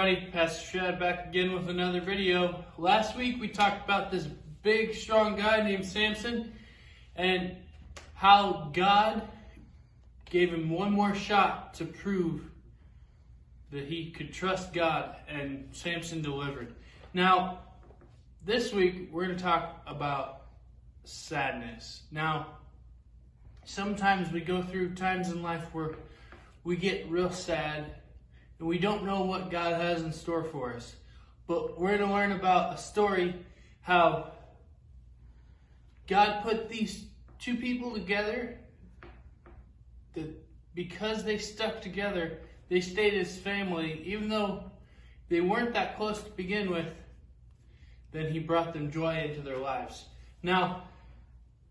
everybody, Pastor Shad back again with another video. Last week we talked about this big strong guy named Samson and how God gave him one more shot to prove that he could trust God, and Samson delivered. Now this week we're going to talk about sadness. Now sometimes we go through times in life where we get real sad and we don't know what God has in store for us. But we're going to learn about a story how God put these two people together, that because they stuck together, they stayed as family. Even though they weren't that close to begin with, then he brought them joy into their lives. Now,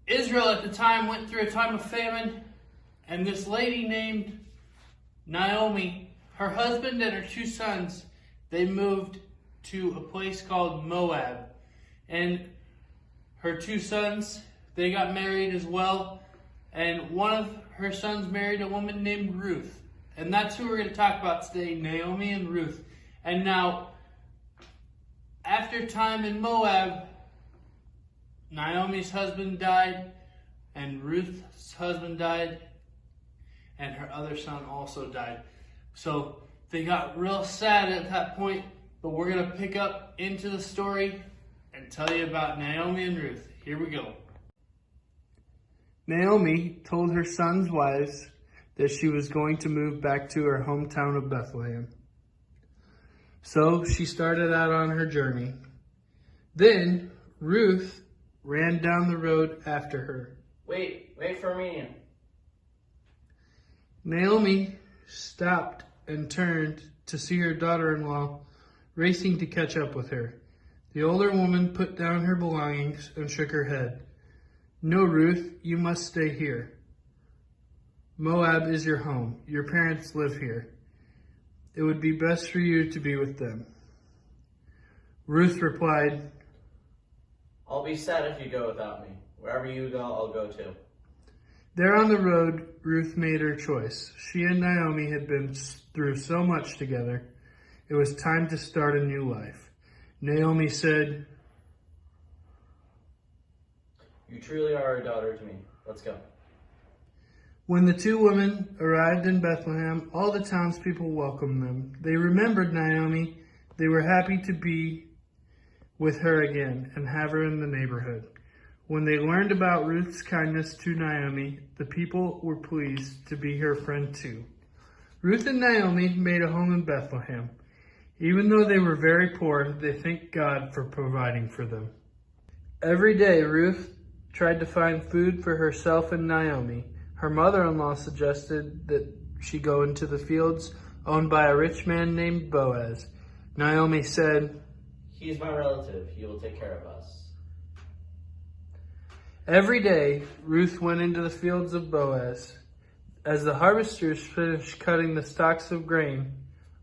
Israel at the time went through a time of famine, and this lady named Naomi, her husband and her two sons, they moved to a place called Moab. And her two sons, they got married as well. And one of her sons married a woman named Ruth. And that's who we're going to talk about today, Naomi and Ruth. And now, after time in Moab, Naomi's husband died, and Ruth's husband died, and her other son also died. So they got real sad at that point, but we're going to pick up into the story and tell you about Naomi and Ruth. Here we go. Naomi told her sons' wives that she was going to move back to her hometown of Bethlehem. So she started out on her journey. Then Ruth ran down the road after her. Wait for me. Naomi stopped and turned to see her daughter-in-law racing to catch up with her. The older woman put down her belongings and shook her head. "No, Ruth, you must stay here. Moab is your home. Your parents live here. It would be best for you to be with them." Ruth replied, "I'll be sad if you go without me. Wherever you go, I'll go too." There on the road, Ruth made her choice. She and Naomi had been through so much together. It was time to start a new life. Naomi said, "You truly are a daughter to me. Let's go." When the two women arrived in Bethlehem, all the townspeople welcomed them. They remembered Naomi. They were happy to be with her again and have her in the neighborhood. When they learned about Ruth's kindness to Naomi, the people were pleased to be her friend too. Ruth and Naomi made a home in Bethlehem. Even though they were very poor, they thanked God for providing for them. Every day, Ruth tried to find food for herself and Naomi. Her mother-in-law suggested that she go into the fields owned by a rich man named Boaz. Naomi said, "He's my relative. He will take care of us." Every day, Ruth went into the fields of Boaz. As the harvesters finished cutting the stalks of grain,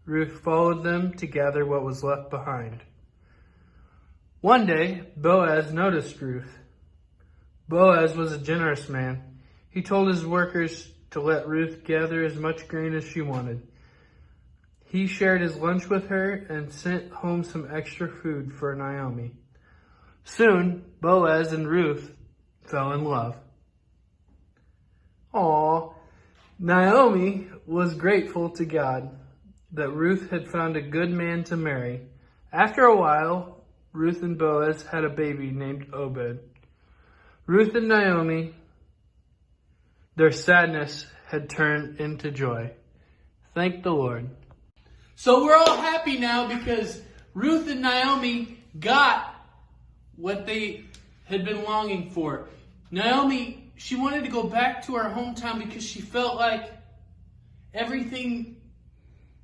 Ruth followed them to gather what was left behind. One day, Boaz noticed Ruth. Boaz was a generous man. He told his workers to let Ruth gather as much grain as she wanted. He shared his lunch with her and sent home some extra food for Naomi. Soon, Boaz and Ruth fell in love. Naomi was grateful to God that Ruth had found a good man to marry. After a while, Ruth and Boaz had a baby named Obed. Ruth and Naomi, their sadness had turned into joy. Thank the Lord. So we're all happy now because Ruth and Naomi got what they had been longing for. Naomi, she wanted to go back to her hometown because she felt like everything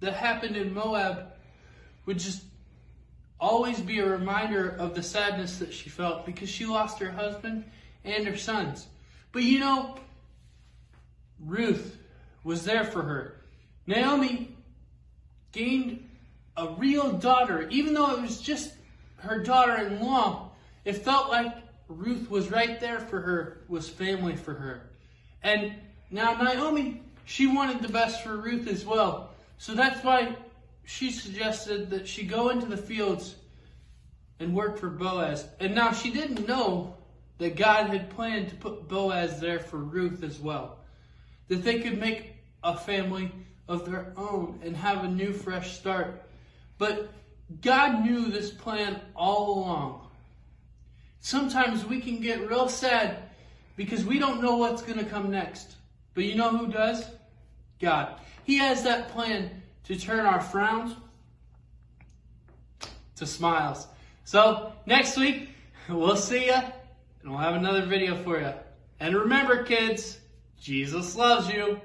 that happened in Moab would just always be a reminder of the sadness that she felt because she lost her husband and her sons. But you know, Ruth was there for her. Naomi gained a real daughter. Even though it was just her daughter-in-law, it felt like Ruth was right there for her, was family for her. And now Naomi, she wanted the best for Ruth as well. So that's why she suggested that she go into the fields and work for Boaz. And now she didn't know that God had planned to put Boaz there for Ruth as well. That they could make a family of their own and have a new fresh start. But God knew this plan all along. Sometimes we can get real sad because we don't know what's going to come next. But you know who does? God. He has that plan to turn our frowns to smiles. So next week, we'll see ya, and we'll have another video for you. And remember, kids, Jesus loves you.